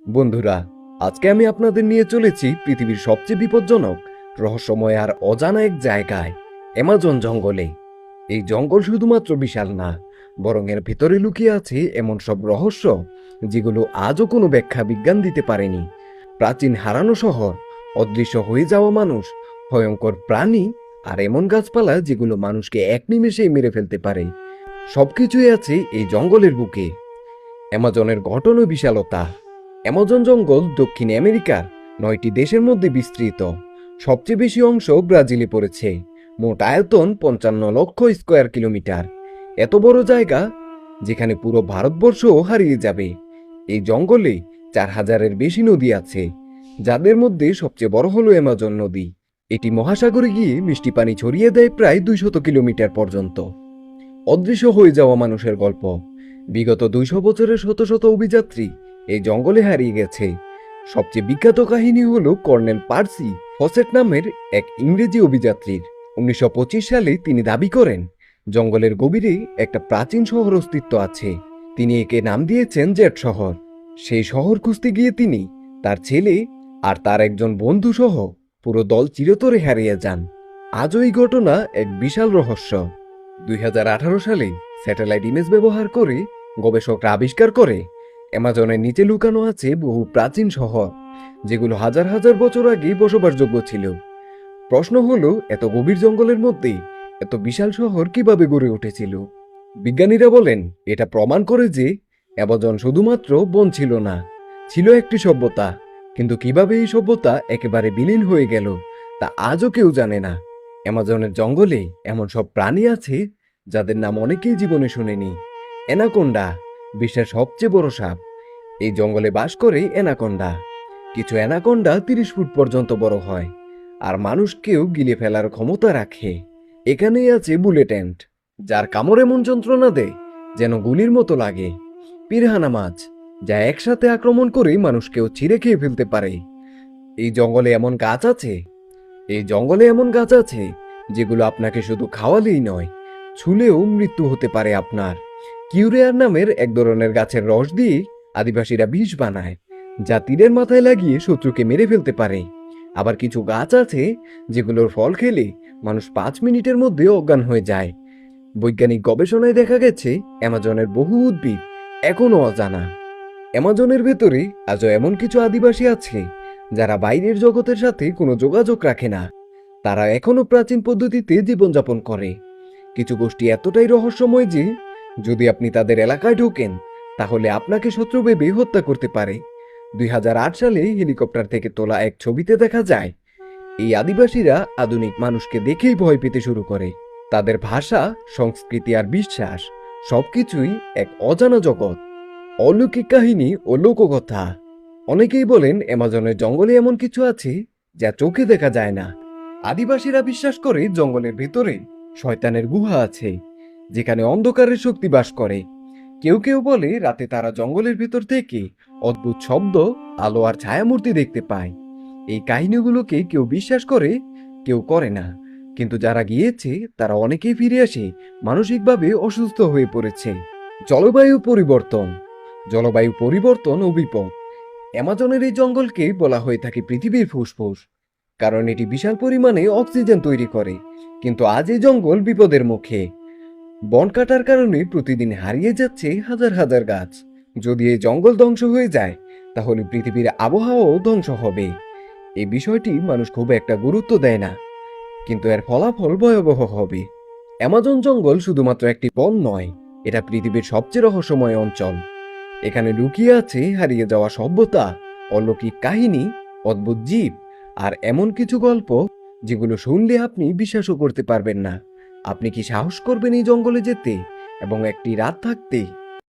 বন্ধুরা, আজকে আমি আপনাদের নিয়ে চলেছি পৃথিবীর সবচেয়ে বিপজ্জনক, রহস্যময় আর অজানা এক জায়গায়, অ্যামাজন জঙ্গলে। এই জঙ্গল শুধুমাত্র বিশাল না, বরং এর ভেতরে লুকিয়ে আছে এমন সব রহস্য যেগুলো আজও কোনো ব্যাখ্যা বিজ্ঞান দিতে পারেনি। প্রাচীন হারানো শহর, অদৃশ্য হয়ে যাওয়া মানুষ, ভয়ঙ্কর প্রাণী আর এমন গাছপালা যেগুলো মানুষকে এক নিমেষেই মেরে ফেলতে পারে। সবকিছুই আছে এই জঙ্গলের বুকে। অ্যামাজনের ঘটনা বিশালতা। অ্যামাজন জঙ্গল দক্ষিণ আমেরিকার 9টি দেশের মধ্যে বিস্তৃত। সবচেয়ে বেশি অংশ ব্রাজিলে পড়েছে। মোট আয়তন 55 লক্ষ স্কয়ার কিলোমিটার। এত বড় জায়গা যেখানে পুরো ভারতবর্ষও হারিয়ে যাবে। এই জঙ্গলে 4000-এর বেশি নদী আছে, যাদের মধ্যে সবচেয়ে বড় হলো অ্যামাজন নদী। এটি মহাসাগরে গিয়ে মিষ্টি পানি ছড়িয়ে দেয় প্রায় 200 কিলোমিটার পর্যন্ত। অদৃশ্য হয়ে যাওয়া মানুষের গল্প। বিগত 200 বছরের শত শত অভিযাত্রী এই জঙ্গলে হারিয়ে গেছে। সবচেয়ে বিখ্যাত কাহিনী হলো কর্নেল পার্সি ফসেট নামের এক ইংরেজি অভিযাত্রীর। 1925 সালে তিনি দাবি করেন জঙ্গলের গভীরে একটা প্রাচীন শহর অস্তিত্ব আছে। তিনি একে নাম দিয়েছেন জেট শহর। সেই শহর খুঁজতে গিয়ে তিনি, তার ছেলে আর তার একজন বন্ধু সহ পুরো দল চিরতরে হারিয়ে যান। আজও এই ঘটনা এক বিশাল রহস্য। 2018 সালে স্যাটেলাইট ইমেজ ব্যবহার করে গবেষকরা আবিষ্কার করে অ্যামাজনের নিচে লুকানো আছে বহু প্রাচীন শহর, যেগুলো হাজার হাজার বছর আগে বসবাসযোগ্য ছিল। প্রশ্ন হলো, এত গভীর জঙ্গলের মধ্যে এত বিশাল শহর কিভাবে গড়ে উঠেছিল? বিজ্ঞানীরা বলেন এটা প্রমাণ করে যে অ্যামাজন শুধুমাত্র বন ছিল না, ছিল একটি সভ্যতা। কিন্তু কিভাবে এই সভ্যতা একেবারে বিলীন হয়ে গেল তা আজও কেউ জানে না। অ্যামাজনের জঙ্গলে এমন সব প্রাণী আছে যাদের নাম অনেকেই জীবনে শুনেনি। অ্যানাকোন্ডা, বিশ্বের সবচেয়ে বড় সাপ। এই জঙ্গলে বাস করে অ্যানাকোন্ডা। কিছু অ্যানাকোন্ডা 30 ফুট পর্যন্ত বড় হয় আর মানুষকেও গিলে ফেলার ক্ষমতা রাখে। এখানেই আছে বুলেট অ্যান্ট, যার কামড় এমন যন্ত্রণা দেয় যেন গুলির মতো লাগে। পিরহানা মাছ, যা একসাথে আক্রমণ করে মানুষকেও ছিঁড়ে খেয়ে ফেলতে পারে। এই জঙ্গলে এমন গাছ আছে এই জঙ্গলে এমন গাছ আছে যেগুলো আপনাকে শুধু খাওয়ালেই নয়, ছুলেও মৃত্যু হতে পারে আপনার। কিউরেয়ার নামের এক ধরনের গাছের রস দিয়ে আদিবাসীরা বিষ বানায়, যা তীরের মাথায় লাগিয়ে শত্রুকে মেরে ফেলতে পারে। আবার কিছু গাছ আছে যেগুলোর ফল খেলে মানুষ 5 মিনিটের মধ্যে অজ্ঞান হয়ে যায়। বৈজ্ঞানিক গবেষণায় দেখা গেছে অ্যামাজনের বহু উদ্ভিদ এখনো অজানা। অ্যামাজনের ভেতরে আজও এমন কিছু আদিবাসী আছে যারা বাইরের জগতের সাথে কোনো যোগাযোগ রাখে না। তারা এখনো প্রাচীন পদ্ধতিতে জীবনযাপন করে। কিছু গোষ্ঠী এতটাই রহস্যময় যে যদি আপনি তাদের এলাকায় ঢোকেন তাহলে আপনাকে শত্রু ভেবে হত্যা করতে পারে। 2008 সালে হেলিকপ্টার থেকে তোলা এক ছবিতে দেখা যায় এই আদিবাসীরা আধুনিক মানুষকে দেখেই ভয় পেতে শুরু করে। তাদের ভাষা, সংস্কৃতি আর বিশ্বাস সবকিছুই এক অজানা জগৎ। অলৌকিক কাহিনী ও লোককথা। অনেকেই বলেন অ্যামাজনের জঙ্গলে এমন কিছু আছে যা চোখে দেখা যায় না। আদিবাসীরা বিশ্বাস করে জঙ্গলের ভেতরে শয়তানের গুহা আছে, যেখানে অন্ধকারের শক্তি বাস করে। কেউ কেউ বলে রাতে তারা জঙ্গলের ভেতর থেকে অদ্ভুত শব্দ, আলো আর ছায়ামূর্তি দেখতে পায়। এই কাহিনীগুলোকে কেউ বিশ্বাস করে, কেউ করে না। কিন্তু যারা গিয়েছে তারা অনেকেই ফিরে আসে মানসিকভাবে অসুস্থ হয়ে পড়েছে। জলবায়ু পরিবর্তন। জলবায়ু পরিবর্তন ও বিপদ। অ্যামাজনের এই জঙ্গলকে বলা হয়ে থাকে পৃথিবীর ফুসফুস, কারণ এটি বিশাল পরিমাণে অক্সিজেন তৈরি করে। কিন্তু আজ এই জঙ্গল বিপদের মুখে। বন কাটার কারণে প্রতিদিন হারিয়ে যাচ্ছে হাজার হাজার গাছ। যদি এই জঙ্গল ধ্বংস হয়ে যায় তাহলে পৃথিবীর আবহাওয়াও ধ্বংস হবে। এই বিষয়টি মানুষ খুব একটা গুরুত্ব দেয় না, কিন্তু এর ফলাফল ভয়াবহ হবে। অ্যামাজন জঙ্গল শুধুমাত্র একটি বন নয়, এটা পৃথিবীর সবচেয়ে রহস্যময় অঞ্চল। এখানে লুকিয়ে আছে হারিয়ে যাওয়া সভ্যতা, অলৌকিক কাহিনী, অদ্ভুত জীব আর এমন কিছু গল্প যেগুলো শুনলে আপনি বিশ্বাসও করতে পারবেন না। আপনি কি সাহস করবেন এই জঙ্গলে যেতে এবং একটি রাত থাকতে?